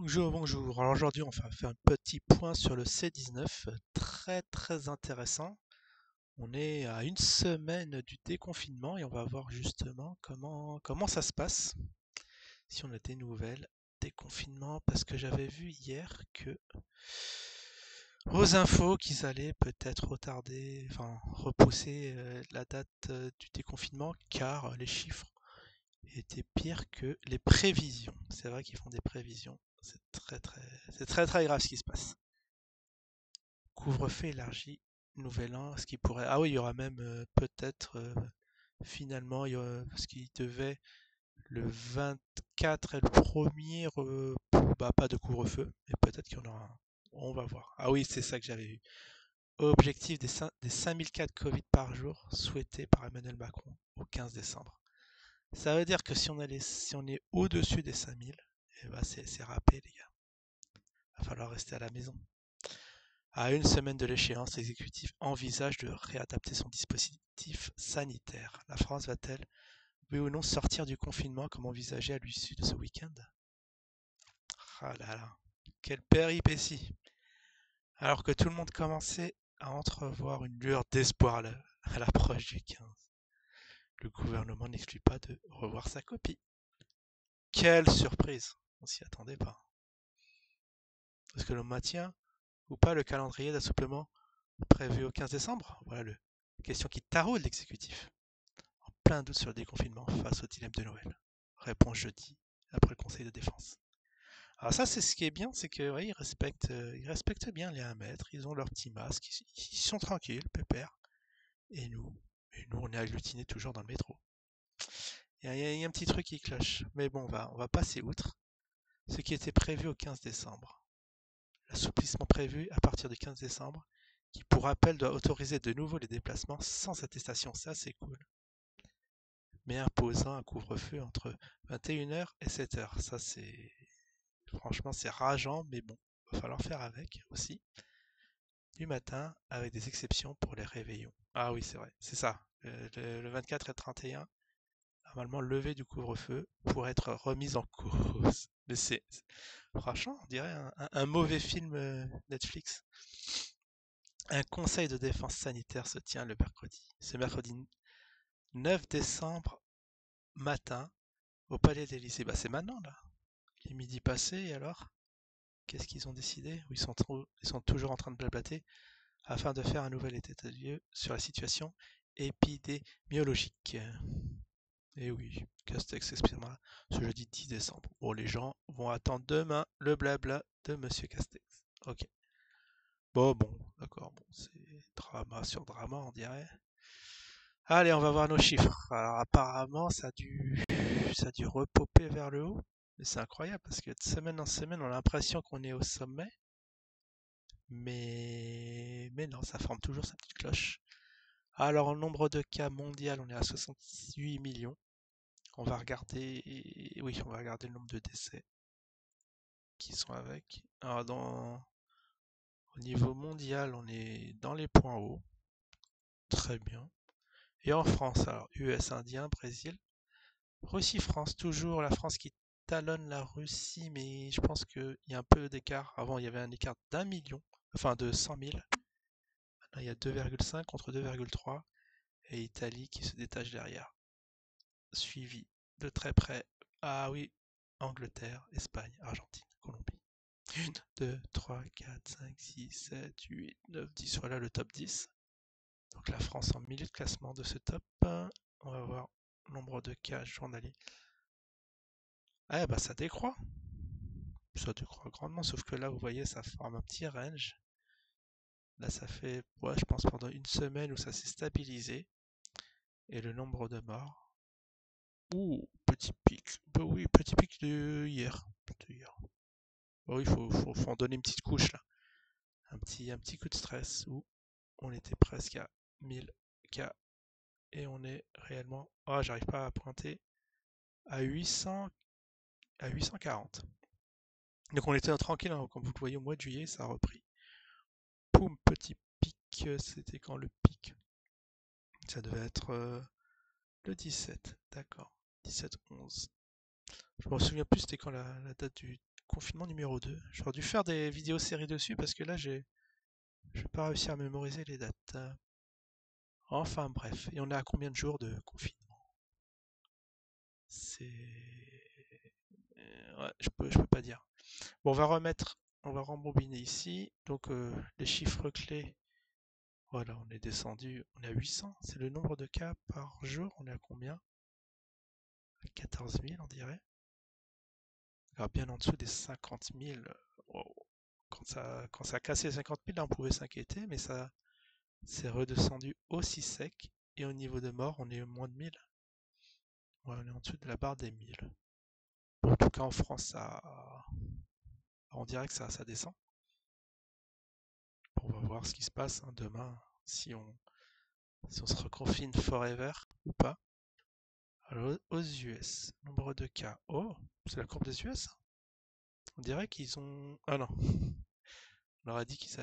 Bonjour, bonjour. Alors aujourd'hui, on va faire un petit point sur le C19, très très intéressant. On est à une semaine du déconfinement et on va voir justement comment ça se passe, si on a des nouvelles. Déconfinement, parce que j'avais vu hier que aux infos qu'ils allaient peut-être retarder, enfin repousser la date du déconfinement car les chiffres étaient pires que les prévisions. C'est vrai qu'ils font des prévisions. C'est très grave ce qui se passe. Couvre-feu élargi, nouvel an, ce qui pourrait. Ah oui, il y aura même peut-être finalement, parce qu'il devait le 24 et le premier, bah, pas de couvre-feu, mais peut-être qu'il y en aura un. On va voir. Ah oui, c'est ça que j'avais vu. Objectif des 5000 cas de Covid par jour souhaité par Emmanuel Macron au 15 décembre. Ça veut dire que si on est au-dessus des 5000, eh ben c'est râpé, les gars. Va falloir rester à la maison. À une semaine de l'échéance, l'exécutif envisage de réadapter son dispositif sanitaire. La France va-t-elle, oui ou non, sortir du confinement comme envisagé à l'issue de ce week-end? Ah là là, quelle péripétie! Alors que tout le monde commençait à entrevoir une lueur d'espoir à l'approche du 15, le gouvernement n'exclut pas de revoir sa copie. Quelle surprise! On s'y attendait pas. Est-ce que l'on maintient ou pas le calendrier d'assouplement prévu au 15 décembre? Voilà la question qui taraude l'exécutif. Plein doute sur le déconfinement face au dilemme de Noël. Réponse jeudi, après le conseil de défense. Alors ça, c'est ce qui est bien, c'est que ouais, ils respectent bien les 1 mètre, ils ont leur petit masque, ils sont tranquilles, pépères. Et nous, on est agglutinés toujours dans le métro. Il y a un petit truc qui cloche, mais bon, on va passer outre. Ce qui était prévu au 15 décembre. L'assouplissement prévu à partir du 15 décembre, qui pour rappel doit autoriser de nouveau les déplacements sans attestation, ça c'est cool, mais imposant un couvre-feu entre 21h et 7h. Ça, franchement, c'est rageant, mais bon, va falloir faire avec aussi. Du matin, avec des exceptions pour les réveillons. Ah oui, c'est vrai, c'est ça. Le 24 et le 31, normalement, levé du couvre-feu pour être remise en cause. Mais franchement, on dirait un mauvais film Netflix. Un conseil de défense sanitaire se tient le mercredi. Ce mercredi 9 décembre matin, au Palais de l'Élysée. Bah, c'est maintenant, là. Il est midi passé, et alors? Qu'est-ce qu'ils ont décidé? Ou ils sont toujours en train de blablater afin de faire un nouvel état de lieu sur la situation épidémiologique. Et oui, Castex s'exprimera ce jeudi 10 décembre. Bon, les gens vont attendre demain le blabla de Monsieur Castex. Ok. Bon, d'accord. Bon, c'est drama sur drama, on dirait. Allez, on va voir nos chiffres. Alors, apparemment, ça a dû repoper vers le haut. Mais c'est incroyable parce que de semaine en semaine, on a l'impression qu'on est au sommet. Mais non, ça forme toujours sa petite cloche. Alors, en nombre de cas mondial, on est à 68 millions. On va regarder, oui, on va regarder le nombre de décès qui sont avec. Alors, au niveau mondial, on est dans les points hauts. Très bien. Et en France, alors, US, Indien, Brésil, Russie, France, toujours la France qui talonne la Russie, mais je pense qu'il y a un peu d'écart. Avant, il y avait un écart d'1 million, enfin de 100 000. Maintenant, il y a 2,5 contre 2,3. Et Italie qui se détache derrière. Suivi de très près, ah oui, Angleterre, Espagne, Argentine, Colombie. 1, 2, 3, 4, 5, 6, 7, 8, 9, 10. Voilà le top 10. Donc la France en milieu de classement de ce top. On va voir le nombre de cas journaliers. Ah bah ça décroît. Ça décroît grandement, sauf que là vous voyez ça forme un petit range. Là ça fait, ouais, je pense pendant une semaine où ça s'est stabilisé. Et le nombre de morts. Ouh, petit pic. Bah oui, petit pic de hier. Bah oui, faut en donner une petite couche là. Un petit coup de stress où on était presque à 1000 cas et on est réellement. Oh, j'arrive pas à pointer à 800, à 840. Donc on était tranquille, hein, comme vous le voyez au mois de juillet, ça a repris. Poum, petit pic. C'était quand le pic? Ça devait être le 17, d'accord. 17-11. Je me souviens plus c'était quand la date confinement numéro 2. J'aurais dû faire des vidéos séries dessus parce que là, j'ai pas réussi à mémoriser les dates. Enfin bref, et on est à combien de jours de confinement? C'est... Ouais, je peux pas dire. Bon, on va rembobiner ici. Donc les chiffres clés, voilà, on est descendu, on est à 800. C'est le nombre de cas par jour, on est à combien? 14 000 on dirait. Alors bien en dessous des 50 000. Wow. Quand ça a cassé les 50 000, là on pouvait s'inquiéter, mais ça c'est redescendu aussi sec. Et au niveau de morts, on est moins de 1000. Ouais, on est en dessous de la barre des 1000. Bon, en tout cas en France, on dirait que ça descend. Bon, on va voir ce qui se passe hein, demain, si on se reconfine forever ou pas. Alors, aux US, nombre de cas. Oh, c'est la courbe des US? On dirait qu'ils ont... Ah non, on leur a dit qu'ils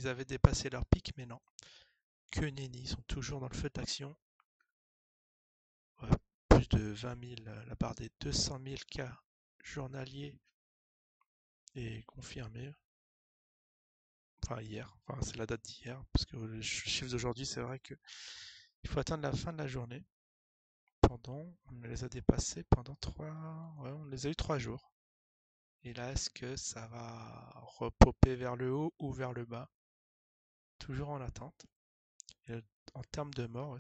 avaient dépassé leur pic, mais non. Que nenni, ils sont toujours dans le feu de l'action. Ouais, plus de 20 000, la barre des 200 000 cas journaliers est confirmée. Enfin, hier. Enfin, c'est la date d'hier, parce que le chiffre d'aujourd'hui, c'est vrai que il faut attendre la fin de la journée. On les a dépassés pendant 3... Ouais, on les a eu 3 jours. Et là, est-ce que ça va repopper vers le haut ou vers le bas? Toujours en attente. Et en termes de morts,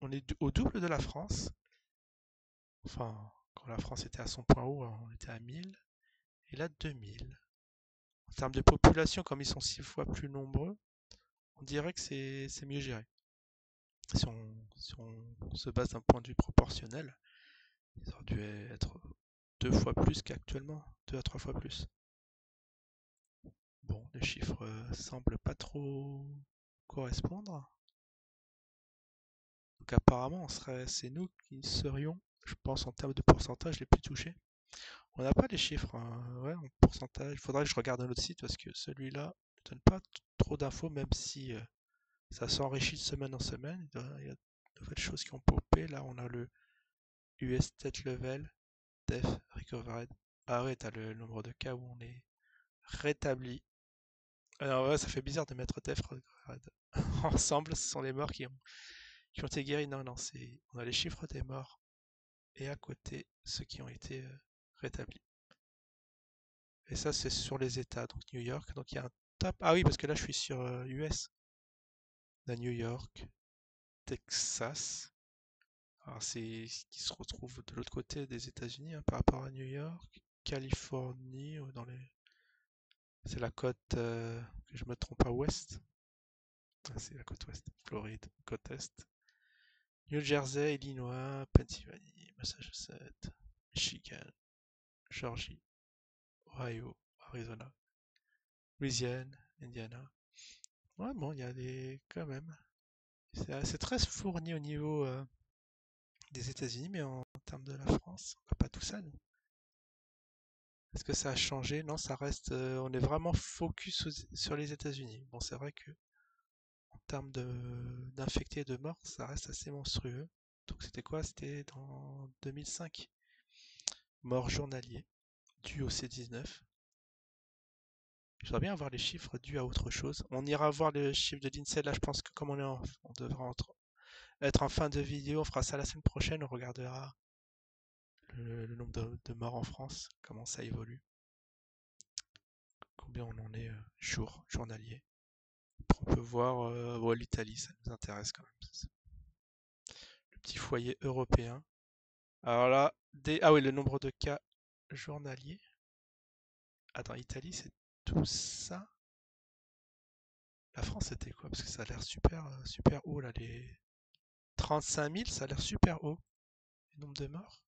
on est au double de la France. Enfin, quand la France était à son point haut, on était à 1000. Et là, 2000. En termes de population, comme ils sont 6 fois plus nombreux, on dirait que c'est mieux géré. Si on se base d'un point de vue proportionnel, ils auraient dû être 2 fois plus qu'actuellement, 2 à 3 fois plus. Bon, les chiffres semblent pas trop correspondre. Donc apparemment, c'est nous qui serions, je pense en termes de pourcentage, les plus touchés. On n'a pas les chiffres ouais, en pourcentage. Il faudrait que je regarde un autre site parce que celui-là ne donne pas trop d'infos, même si ça s'enrichit de semaine en semaine. Il y a de nouvelles choses qui ont popé. Là, on a le US State Level, Death Recovered. Ah ouais, t'as le nombre de cas où on est rétabli. Alors ouais, ça fait bizarre de mettre Death Recovered ensemble. Ce sont les morts qui ont été guéris. Non, non, on a les chiffres des morts et à côté ceux qui ont été rétablis. Et ça, c'est sur les États, donc New York. Donc il y a un top. Ah oui, parce que là, je suis sur US. On a New York, Texas. Alors c'est ce qui se retrouve de l'autre côté des États-Unis hein, par rapport à New York, Californie, c'est la côte, que je me trompe pas, ouest. Ah, c'est la côte ouest. Floride, côte est. New Jersey, Illinois, Pennsylvanie, Massachusetts, Michigan, Georgie, Ohio, Arizona, Louisiane, Indiana. Ouais, bon, il y a quand même. C'est très fourni au niveau des États-Unis, mais en termes de la France, on n'a pas tout ça, nous. Est-ce que ça a changé? Non, ça reste. On est vraiment focus sur les États-Unis. Bon, c'est vrai que en termes d'infectés et de morts, ça reste assez monstrueux. Donc c'était quoi? C'était dans 2005. Morts journaliers dus au C19. J'aimerais bien avoir les chiffres dus à autre chose. On ira voir le chiffre de l'INSEE. Là, je pense que comme on devra être en fin de vidéo, on fera ça la semaine prochaine. On regardera le nombre de morts en France, comment ça évolue, combien on en est journalier. Après, on peut voir l'Italie, ça nous intéresse quand même. Le petit foyer européen. Alors là, ah oui, le nombre de cas journaliers. Attends, Italie, c'est tout ça. La France, c'était quoi? Parce que ça a l'air super, super haut là. Les 35 000, ça a l'air super haut. Le nombre de morts.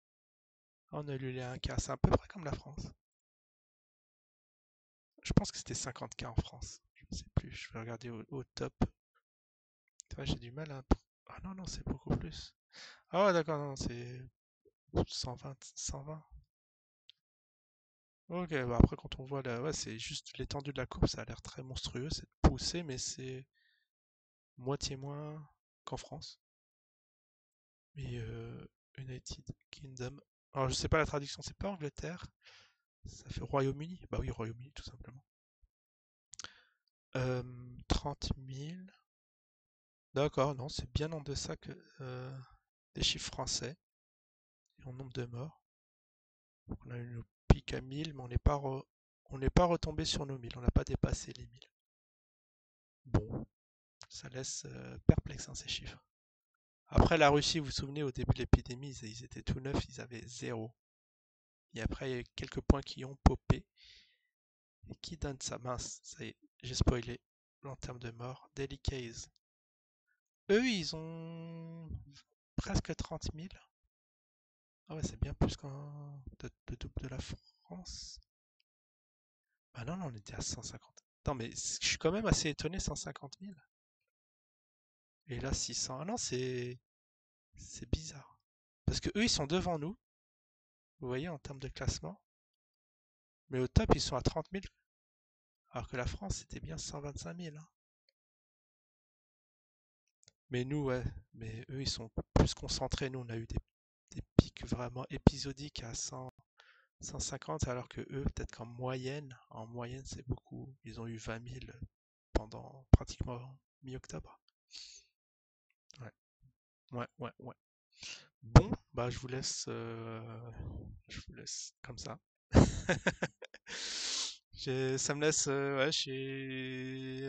Ah, on a eu les 1 cas. C'est à peu près comme la France. Je pense que c'était 50 cas en France. Je ne sais plus. Je vais regarder au top. C'est vrai, j'ai du mal à. Ah non, non, c'est beaucoup plus. Ah ouais, d'accord, non, c'est 120, 120. Ok, bah après, quand on voit là, ouais, c'est juste l'étendue de la courbe, ça a l'air très monstrueux, c'est poussé, mais c'est moitié moins qu'en France. Mais United Kingdom, Alors je sais pas la traduction, c'est pas Angleterre, ça fait Royaume-Uni. Bah oui, Royaume-Uni tout simplement. 30 000. D'accord, non, c'est bien en deçà que des chiffres français et en nombre de morts. Donc, on a eu une pic à 1000, mais on n'est pas retombé sur nos 1000, on n'a pas dépassé les 1000. Bon, ça laisse perplexe hein, ces chiffres. Après la Russie, vous vous souvenez, au début de l'épidémie, ils étaient tout neufs, ils avaient zéro. Et après, il y a eu quelques points qui ont popé. Et qui donne ça? Mince, ça y est, j'ai spoilé. En termes de morts, Daily Case. Eux, ils ont presque 30 000. Ah ouais, c'est bien plus de double de la France. Ah non, non, on était à 150. Non, mais je suis quand même assez étonné, 150 000. Et là, 600. Ah non, c'est bizarre. Parce que eux, ils sont devant nous, vous voyez, en termes de classement. Mais au top, ils sont à 30 000. Alors que la France, c'était bien 125 000. Hein. Mais nous, ouais. Mais eux, ils sont plus concentrés. Nous, on a eu des pics vraiment épisodiques à 100, 150, alors que eux, peut-être en moyenne, c'est beaucoup. Ils ont eu 20 000 pendant pratiquement mi-octobre. Ouais, ouais, ouais, ouais. Bon, bah je vous laisse comme ça. Ça me laisse, ouais,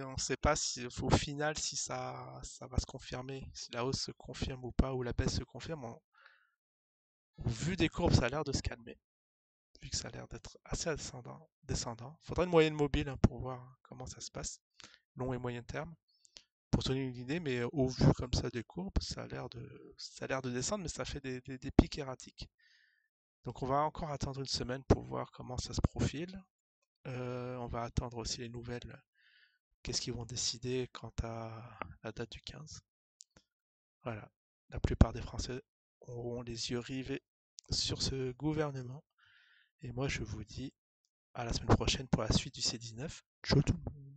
on ne sait pas si, au final si ça va se confirmer, si la hausse se confirme ou pas, ou la baisse se confirme. Au vu des courbes, ça a l'air de se calmer, vu que ça a l'air d'être assez descendant. Faudrait une moyenne mobile hein, pour voir comment ça se passe, long et moyen terme, pour se donner une idée, mais au vu comme ça des courbes, ça a l'air de descendre, mais ça fait des pics erratiques. Donc on va encore attendre une semaine pour voir comment ça se profile. On va attendre aussi les nouvelles. Qu'est-ce qu'ils vont décider quant à la date du 15? Voilà. La plupart des Français auront les yeux rivés sur ce gouvernement. Et moi, je vous dis à la semaine prochaine pour la suite du C19. Ciao tout le monde.